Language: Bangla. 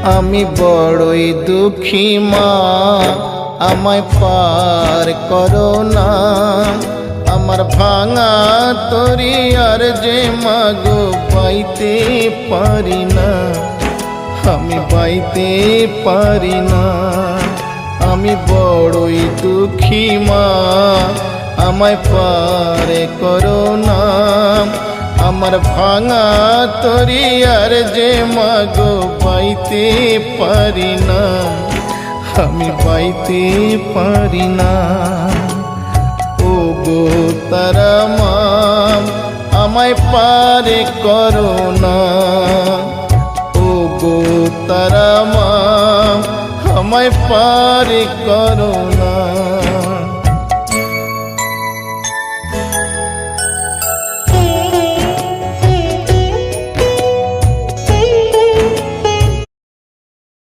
আমি বড়ই দুঃখী মা, আমায় পার করো না। আমার ভাঙা তরি আর যে মাগো পাইতে পারি না, আমি পাইতে পারি না। আমি বড়ই দুঃখী মা, আমায় পার করো না। আমার ভাঙা তরি আর যে মাগো পাইতে পারি না, আমি পাইতে পারি না। ও গো তারা মা, আমায় পার করো না। ও গো তারা মা, আমায় পার করো না।